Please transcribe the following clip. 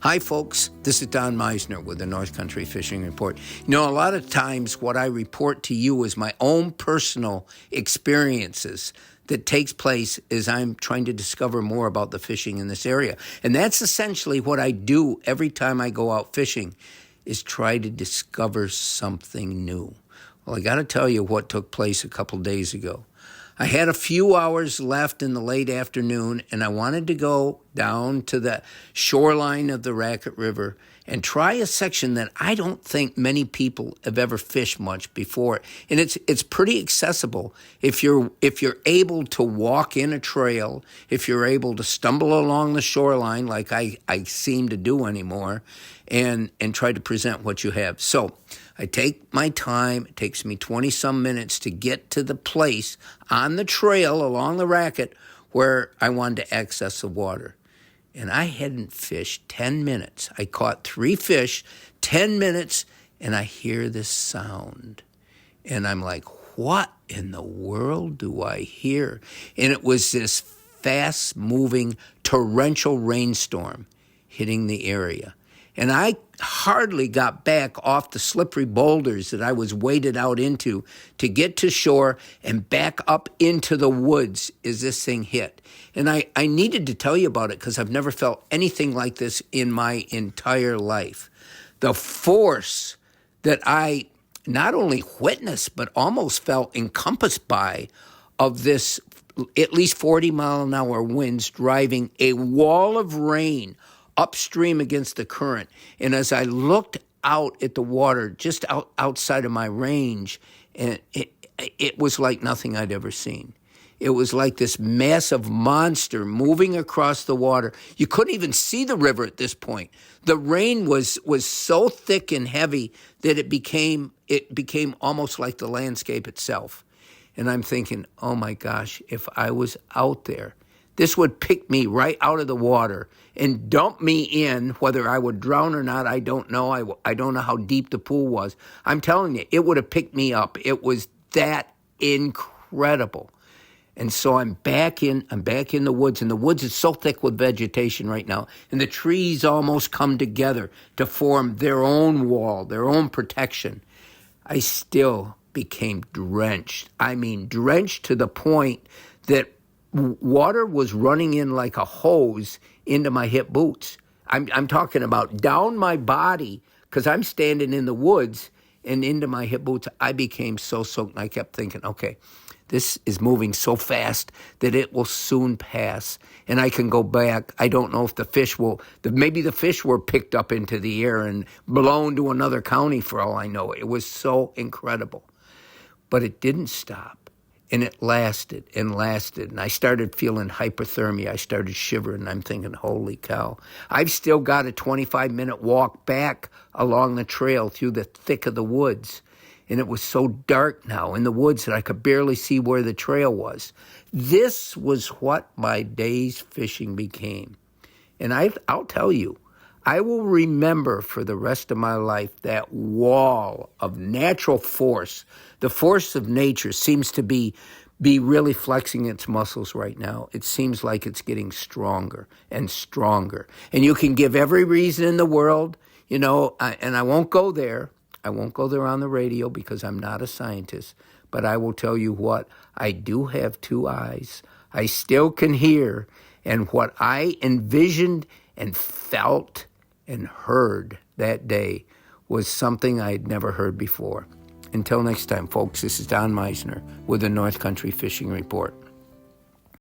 Hi, folks. This is Don Meissner with the North Country Fishing Report. You know, a lot of times what I report to you is my own personal experiences that takes place as I'm trying to discover more about the fishing in this area. And that's essentially what I do every time I go out fishing, is try to discover something new. Well, I got to tell you what took place a couple days ago. I had a few hours left in the late afternoon, and I wanted to go down to the shoreline of the Racket River and try a section that I don't think many people have ever fished much before. And it's pretty accessible if you're able to walk in a trail, if you're able to stumble along the shoreline like I seem to do anymore, and try to present what you have. So I take my time. It takes me 20-some minutes to get to the place on the trail along the Racket where I wanted to access the water. And I hadn't fished 10 minutes. I caught 3 fish, 10 minutes, and I hear this sound. And I'm like, what in the world do I hear? And it was this fast-moving torrential rainstorm hitting the area. And I hardly got back off the slippery boulders that I was waded out into to get to shore and back up into the woods as this thing hit. And I needed to tell you about it because I've never felt anything like this in my entire life. The force that I not only witnessed but almost felt encompassed by of this at least 40-mile-an-hour winds driving a wall of rain upstream against the current. And as I looked out at the water just outside of my range, and it was like nothing I'd ever seen. It was like this massive monster moving across the water. You couldn't even see the river at this point. The rain was so thick and heavy that it became almost like the landscape itself. And I'm thinking, oh my gosh, if I was out there, this would pick me right out of the water and dump me in. Whether I would drown or not, I don't know. I don't know how deep the pool was. I'm telling you, it would have picked me up. It was that incredible. And so I'm back in the woods, and the woods is so thick with vegetation right now, and the trees almost come together to form their own wall, their own protection. I still became drenched. I mean, drenched to the point that water was running in like a hose into my hip boots. I'm talking about down my body, because I'm standing in the woods, and into my hip boots. I became so soaked, and I kept thinking, okay, this is moving so fast that it will soon pass, and I can go back. I don't know if maybe the fish were picked up into the air and blown to another county for all I know. It was so incredible. But it didn't stop. And it lasted and lasted. And I started feeling hypothermia. I started shivering. And I'm thinking, holy cow. I've still got a 25-minute walk back along the trail through the thick of the woods. And it was so dark now in the woods that I could barely see where the trail was. This was what my day's fishing became. And I'll tell you, I will remember for the rest of my life that wall of natural force. The force of nature seems to be really flexing its muscles right now. It seems like it's getting stronger and stronger. And you can give every reason in the world, and I won't go there. I won't go there on the radio because I'm not a scientist. But I will tell you what, I do have 2 eyes. I still can hear. And what I envisioned and felt and heard that day was something I had never heard before. Until next time, folks, this is Don Meissner with the North Country Fishing Report.